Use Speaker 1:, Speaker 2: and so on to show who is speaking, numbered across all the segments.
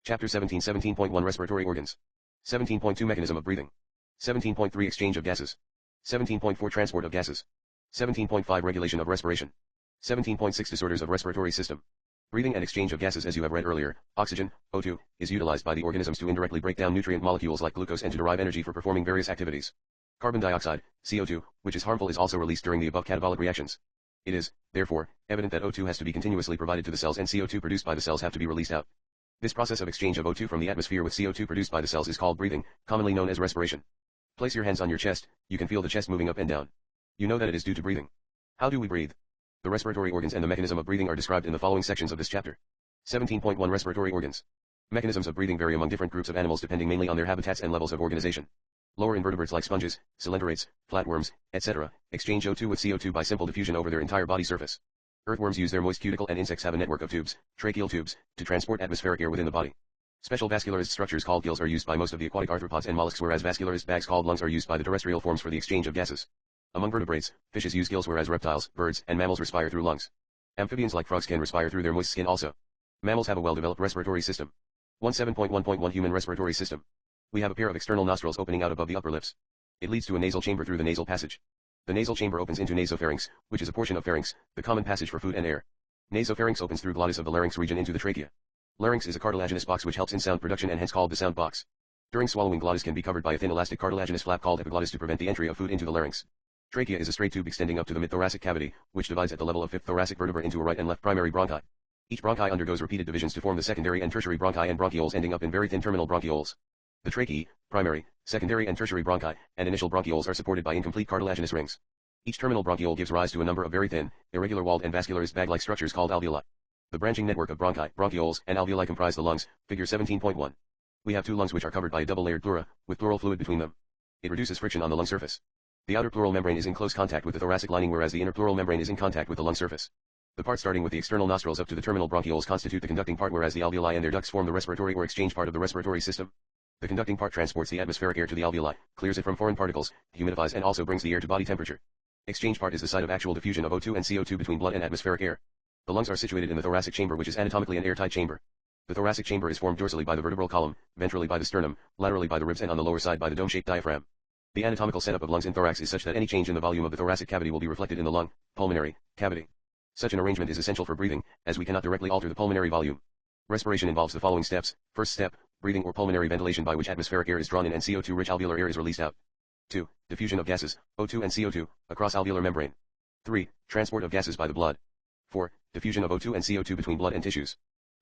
Speaker 1: Chapter 17 17.1 Respiratory organs. 17.2 Mechanism of breathing. 17.3 Exchange of gases. 17.4 Transport of gases. 17.5 Regulation of respiration. 17.6 Disorders of respiratory system. Breathing and exchange of gases. As you have read earlier, oxygen, O2, is utilized by the organisms to indirectly break down nutrient molecules like glucose and to derive energy for performing various activities. Carbon dioxide, CO2, which is harmful, is also released during the above catabolic reactions. It is, therefore, evident that O2 has to be continuously provided to the cells and CO2 produced by the cells have to be released out. This process of exchange of O2 from the atmosphere with CO2 produced by the cells is called breathing, commonly known as respiration. Place your hands on your chest, you can feel the chest moving up and down. You know that it is due to breathing. How do we breathe? The respiratory organs and the mechanism of breathing are described in the following sections of this chapter. 17.1 Respiratory organs. Mechanisms of breathing vary among different groups of animals depending mainly on their habitats and levels of organization. Lower invertebrates like sponges, coelenterates, flatworms, etc., exchange O2 with CO2 by simple diffusion over their entire body surface. Earthworms use their moist cuticle, and insects have a network of tubes, tracheal tubes, to transport atmospheric air within the body. Special vascularized structures called gills are used by most of the aquatic arthropods and mollusks, whereas vascularized bags called lungs are used by the terrestrial forms for the exchange of gases. Among vertebrates, fishes use gills, whereas reptiles, birds, and mammals respire through lungs. Amphibians like frogs can respire through their moist skin also. Mammals have a well-developed respiratory system. 17.1.1 Human respiratory system. We have a pair of external nostrils opening out above the upper lips. It leads to a nasal chamber through the nasal passage. The nasal chamber opens into nasopharynx, which is a portion of pharynx, the common passage for food and air. Nasopharynx opens through glottis of the larynx region into the trachea. Larynx is a cartilaginous box which helps in sound production and hence called the sound box. During swallowing, glottis can be covered by a thin elastic cartilaginous flap called epiglottis to prevent the entry of food into the larynx. Trachea is a straight tube extending up to the mid-thoracic cavity, which divides at the level of fifth thoracic vertebra into a right and left primary bronchi. Each bronchi undergoes repeated divisions to form the secondary and tertiary bronchi and bronchioles, ending up in very thin terminal bronchioles. The tracheae, primary, secondary and tertiary bronchi, and initial bronchioles are supported by incomplete cartilaginous rings. Each terminal bronchiole gives rise to a number of very thin, irregular walled and vascularized bag-like structures called alveoli. The branching network of bronchi, bronchioles, and alveoli comprise the lungs, figure 17.1. We have two lungs which are covered by a double-layered pleura, with pleural fluid between them. It reduces friction on the lung surface. The outer pleural membrane is in close contact with the thoracic lining, whereas the inner pleural membrane is in contact with the lung surface. The part starting with the external nostrils up to the terminal bronchioles constitute the conducting part, whereas the alveoli and their ducts form the respiratory or exchange part of the respiratory system. The conducting part transports the atmospheric air to the alveoli, clears it from foreign particles, humidifies, and also brings the air to body temperature. Exchange part is the site of actual diffusion of O2 and CO2 between blood and atmospheric air. The lungs are situated in the thoracic chamber, which is anatomically an airtight chamber. The thoracic chamber is formed dorsally by the vertebral column, ventrally by the sternum, laterally by the ribs, and on the lower side by the dome-shaped diaphragm. The anatomical setup of lungs in thorax is such that any change in the volume of the thoracic cavity will be reflected in the lung, pulmonary, cavity. Such an arrangement is essential for breathing, as we cannot directly alter the pulmonary volume. Respiration involves the following steps. First step, breathing or pulmonary ventilation, by which atmospheric air is drawn in and CO2-rich alveolar air is released out. 2. Diffusion of gases, O2 and CO2, across alveolar membrane. 3. Transport of gases by the blood. 4. Diffusion of O2 and CO2 between blood and tissues.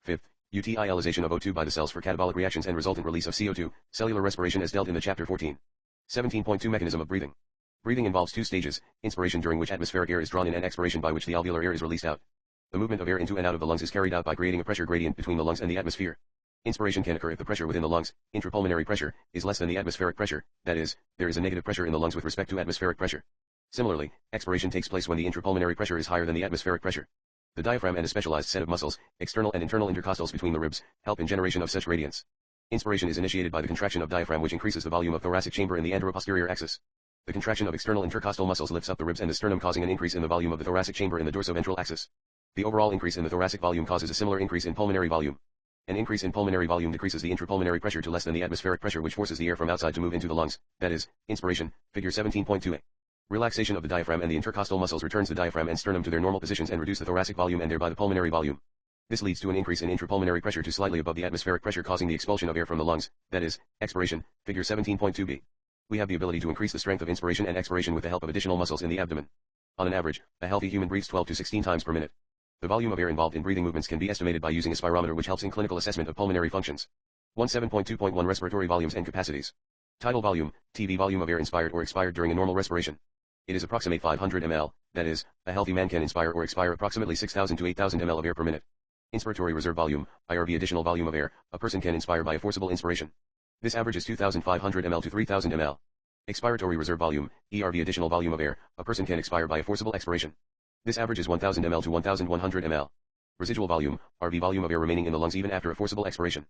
Speaker 1: 5th. Utilization of O2 by the cells for catabolic reactions and resultant release of CO2, cellular respiration as dealt in the chapter 14. 17.2 Mechanism of breathing. Breathing involves two stages, inspiration, during which atmospheric air is drawn in, and expiration, by which the alveolar air is released out. The movement of air into and out of the lungs is carried out by creating a pressure gradient between the lungs and the atmosphere. Inspiration can occur if the pressure within the lungs, intrapulmonary pressure, is less than the atmospheric pressure, that is, there is a negative pressure in the lungs with respect to atmospheric pressure. Similarly, expiration takes place when the intrapulmonary pressure is higher than the atmospheric pressure. The diaphragm and a specialized set of muscles, external and internal intercostals between the ribs, help in generation of such gradients. Inspiration is initiated by the contraction of diaphragm, which increases the volume of thoracic chamber in the anteroposterior axis. The contraction of external intercostal muscles lifts up the ribs and the sternum, causing an increase in the volume of the thoracic chamber in the dorsoventral axis. The overall increase in the thoracic volume causes a similar increase in pulmonary volume. An increase in pulmonary volume decreases the intrapulmonary pressure to less than the atmospheric pressure, which forces the air from outside to move into the lungs, that is, inspiration, figure 17.2a. Relaxation of the diaphragm and the intercostal muscles returns the diaphragm and sternum to their normal positions and reduce the thoracic volume and thereby the pulmonary volume. This leads to an increase in intrapulmonary pressure to slightly above the atmospheric pressure, causing the expulsion of air from the lungs, that is, expiration, figure 17.2b. We have the ability to increase the strength of inspiration and expiration with the help of additional muscles in the abdomen. On an average, a healthy human breathes 12 to 16 times per minute. The volume of air involved in breathing movements can be estimated by using a spirometer, which helps in clinical assessment of pulmonary functions. 17.2.1 Respiratory volumes and capacities. Tidal volume, TV volume of air inspired or expired during a normal respiration. It is approximate 500 ml, that is, a healthy man can inspire or expire approximately 6,000 to 8,000 ml of air per minute. Inspiratory reserve volume, IRV additional volume of air, a person can inspire by a forcible inspiration. This average is 2,500 ml to 3,000 ml. Expiratory reserve volume, ERV additional volume of air, a person can expire by a forcible expiration. This average is 1,000 ml to 1,100 ml. Residual volume, RV volume of air remaining in the lungs even after a forcible expiration.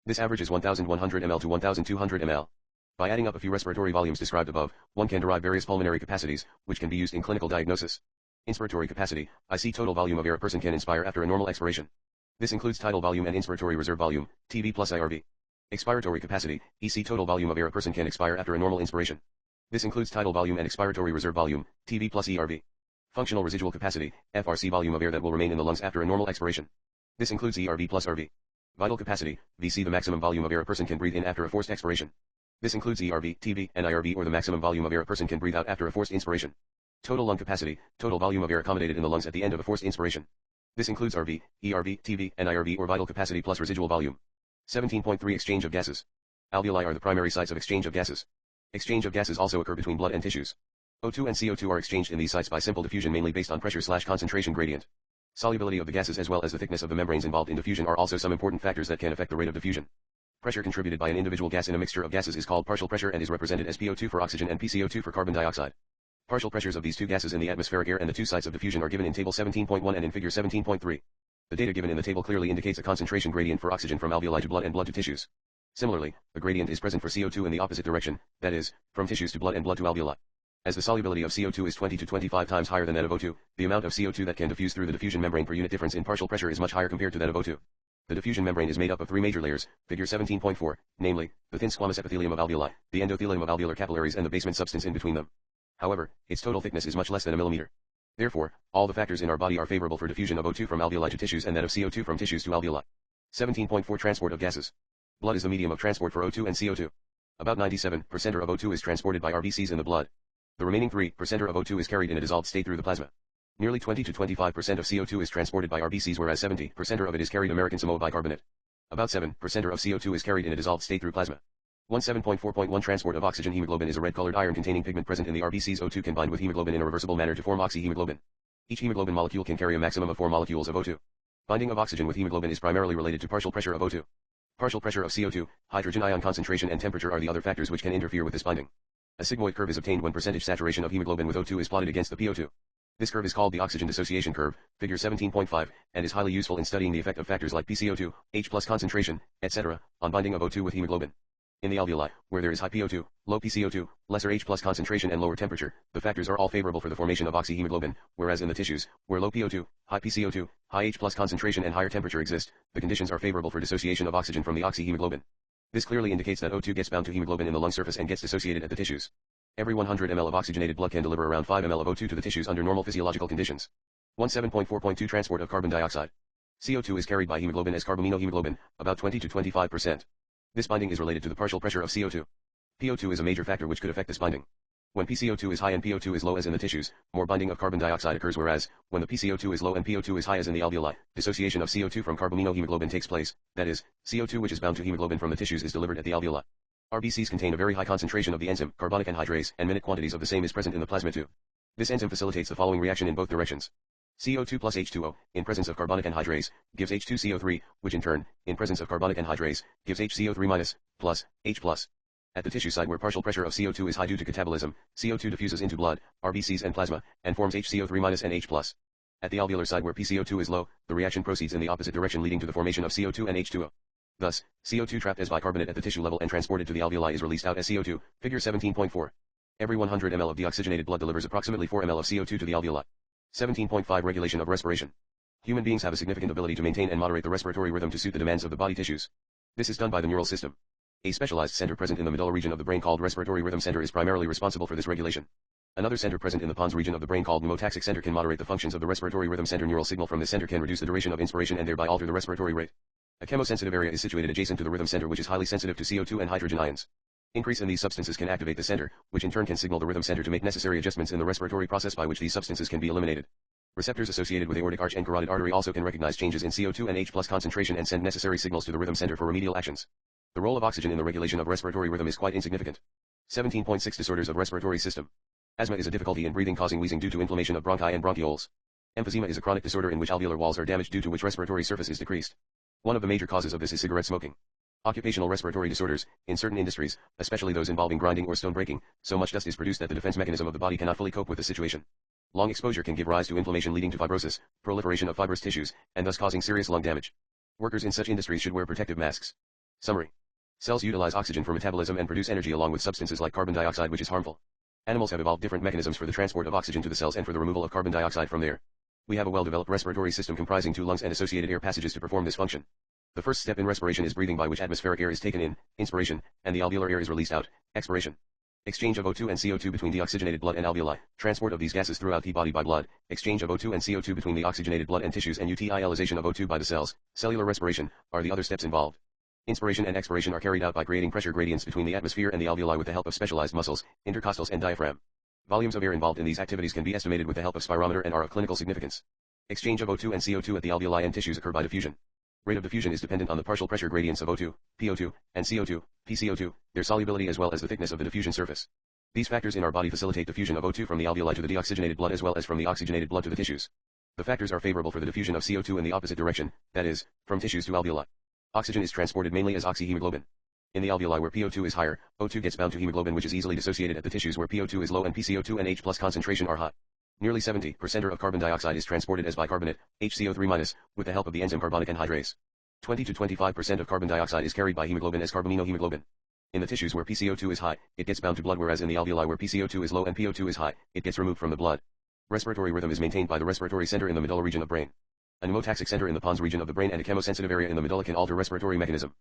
Speaker 1: This average is 1,100 ml to 1,200 ml. By adding up a few respiratory volumes described above, one can derive various pulmonary capacities, which can be used in clinical diagnosis. Inspiratory capacity, IC total volume of air a person can inspire after a normal expiration. This includes tidal volume and inspiratory reserve volume, TV plus IRV. Expiratory capacity, EC total volume of air a person can expire after a normal inspiration. This includes tidal volume and expiratory reserve volume, TV plus ERV. Functional residual capacity, FRC volume of air that will remain in the lungs after a normal expiration. This includes ERV plus RV. Vital capacity, VC the maximum volume of air a person can breathe in after a forced expiration. This includes ERV, TV, and IRV or the maximum volume of air a person can breathe out after a forced inspiration. Total lung capacity, total volume of air accommodated in the lungs at the end of a forced inspiration. This includes RV, ERV, TV, and IRV or vital capacity plus residual volume. 17.3 Exchange of gases. Alveoli are the primary sites of exchange of gases. Exchange of gases also occur between blood and tissues. O2 and CO2 are exchanged in these sites by simple diffusion mainly based on pressure/concentration gradient. Solubility of the gases as well as the thickness of the membranes involved in diffusion are also some important factors that can affect the rate of diffusion. Pressure contributed by an individual gas in a mixture of gases is called partial pressure and is represented as PO2 for oxygen and PCO2 for carbon dioxide. Partial pressures of these two gases in the atmospheric air and the two sites of diffusion are given in table 17.1 and in figure 17.3. The data given in the table clearly indicates a concentration gradient for oxygen from alveoli to blood and blood to tissues. Similarly, a gradient is present for CO2 in the opposite direction, that is, from tissues to blood and blood to alveoli. As the solubility of CO2 is 20 to 25 times higher than that of O2, the amount of CO2 that can diffuse through the diffusion membrane per unit difference in partial pressure is much higher compared to that of O2. The diffusion membrane is made up of three major layers, figure 17.4, namely, the thin squamous epithelium of alveoli, the endothelium of alveolar capillaries and the basement substance in between them. However, its total thickness is much less than a millimeter. Therefore, all the factors in our body are favorable for diffusion of O2 from alveoli to tissues and that of CO2 from tissues to alveoli. 17.4 Transport of gases. Blood is the medium of transport for O2 and CO2. About 97% of O2 is transported by RBCs in the blood. The remaining 3% of O2 is carried in a dissolved state through the plasma. Nearly 20 to 25% of CO2 is transported by RBCs whereas 70% of it is carried American Samoa bicarbonate. About 7% of CO2 is carried in a dissolved state through plasma. 17.4.1 Transport of oxygen. Hemoglobin is a red-colored iron-containing pigment present in the RBCs. O2 can bind with hemoglobin in a reversible manner to form oxyhemoglobin. Each hemoglobin molecule can carry a maximum of 4 molecules of O2. Binding of oxygen with hemoglobin is primarily related to partial pressure of O2. Partial pressure of CO2, hydrogen ion concentration and temperature are the other factors which can interfere with this binding. A sigmoid curve is obtained when percentage saturation of hemoglobin with O2 is plotted against the PO2. This curve is called the oxygen dissociation curve, figure 17.5, and is highly useful in studying the effect of factors like PCO2, H+ concentration, etc., on binding of O2 with hemoglobin. In the alveoli, where there is high PO2, low PCO2, lesser H+ concentration and lower temperature, the factors are all favorable for the formation of oxyhemoglobin, whereas in the tissues, where low PO2, high PCO2, high H+ concentration and higher temperature exist, the conditions are favorable for dissociation of oxygen from the oxyhemoglobin. This clearly indicates that O2 gets bound to hemoglobin in the lung surface and gets dissociated at the tissues. Every 100 ml of oxygenated blood can deliver around 5 ml of O2 to the tissues under normal physiological conditions. 17.4.2 Transport of carbon dioxide. CO2 is carried by hemoglobin as carbaminohemoglobin, about 20 to 25%. This binding is related to the partial pressure of CO2. PO2 is a major factor which could affect this binding. When PCO2 is high and PO2 is low as in the tissues, more binding of carbon dioxide occurs whereas, when the PCO2 is low and PO2 is high as in the alveoli, dissociation of CO2 from carbaminohemoglobin takes place, that is, CO2 which is bound to hemoglobin from the tissues is delivered at the alveoli. RBCs contain a very high concentration of the enzyme, carbonic anhydrase, and minute quantities of the same is present in the plasma too. This enzyme facilitates the following reaction in both directions. CO2 plus H2O, in presence of carbonic anhydrase, gives H2CO3, which in turn, in presence of carbonic anhydrase, gives HCO3-, plus, H+. At the tissue site where partial pressure of CO2 is high due to catabolism, CO2 diffuses into blood, RBCs and plasma, and forms HCO3- and H+. At the alveolar side where PCO2 is low, the reaction proceeds in the opposite direction leading to the formation of CO2 and H2O. Thus, CO2 trapped as bicarbonate at the tissue level and transported to the alveoli is released out as CO2, figure 17.4. Every 100 ml of deoxygenated blood delivers approximately 4 ml of CO2 to the alveoli. 17.5 Regulation of respiration. Human beings have a significant ability to maintain and moderate the respiratory rhythm to suit the demands of the body tissues. This is done by the neural system. A specialized center present in the medulla region of the brain called respiratory rhythm center is primarily responsible for this regulation. Another center present in the pons region of the brain called pneumotaxic center can moderate the functions of the respiratory rhythm center. Neural signal from this center can reduce the duration of inspiration and thereby alter the respiratory rate. A chemosensitive area is situated adjacent to the rhythm center which is highly sensitive to CO2 and hydrogen ions. Increase in these substances can activate the center, which in turn can signal the rhythm center to make necessary adjustments in the respiratory process by which these substances can be eliminated. Receptors associated with aortic arch and carotid artery also can recognize changes in CO2 and H+ concentration and send necessary signals to the rhythm center for remedial actions. The role of oxygen in the regulation of respiratory rhythm is quite insignificant. 17.6 Disorders of respiratory system. Asthma is a difficulty in breathing causing wheezing due to inflammation of bronchi and bronchioles. Emphysema is a chronic disorder in which alveolar walls are damaged due to which respiratory surface is decreased. One of the major causes of this is cigarette smoking. Occupational respiratory disorders, in certain industries, especially those involving grinding or stone breaking, so much dust is produced that the defense mechanism of the body cannot fully cope with the situation. Long exposure can give rise to inflammation leading to fibrosis, proliferation of fibrous tissues, and thus causing serious lung damage. Workers in such industries should wear protective masks. Summary. Cells utilize oxygen for metabolism and produce energy along with substances like carbon dioxide which is harmful. Animals have evolved different mechanisms for the transport of oxygen to the cells and for the removal of carbon dioxide from there. We have a well-developed respiratory system comprising two lungs and associated air passages to perform this function. The first step in respiration is breathing, by which atmospheric air is taken in, inspiration, and the alveolar air is released out, expiration. Exchange of O2 and CO2 between deoxygenated blood and alveoli, transport of these gases throughout the body by blood, exchange of O2 and CO2 between the oxygenated blood and tissues, and utilization of O2 by the cells, cellular respiration, are the other steps involved. Inspiration and expiration are carried out by creating pressure gradients between the atmosphere and the alveoli with the help of specialized muscles, intercostals and diaphragm. Volumes of air involved in these activities can be estimated with the help of spirometer and are of clinical significance. Exchange of O2 and CO2 at the alveoli and tissues occur by diffusion. Rate of diffusion is dependent on the partial pressure gradients of O2, PO2, and CO2, PCO2, their solubility as well as the thickness of the diffusion surface. These factors in our body facilitate diffusion of O2 from the alveoli to the deoxygenated blood as well as from the oxygenated blood to the tissues. The factors are favorable for the diffusion of CO2 in the opposite direction, that is, from tissues to alveoli. Oxygen is transported mainly as oxyhemoglobin. In the alveoli where PO2 is higher, O2 gets bound to hemoglobin, which is easily dissociated at the tissues where PO2 is low and PCO2 and H+ concentration are high. Nearly 70% of carbon dioxide is transported as bicarbonate, HCO3-, with the help of the enzyme carbonic anhydrase. 20 to 25% of carbon dioxide is carried by hemoglobin as carbaminohemoglobin. In the tissues where PCO2 is high, it gets bound to blood, whereas in the alveoli where PCO2 is low and PO2 is high, it gets removed from the blood. Respiratory rhythm is maintained by the respiratory center in the medulla region of brain. A pneumotaxic center in the pons region of the brain and a chemosensitive area in the medulla can alter respiratory mechanism.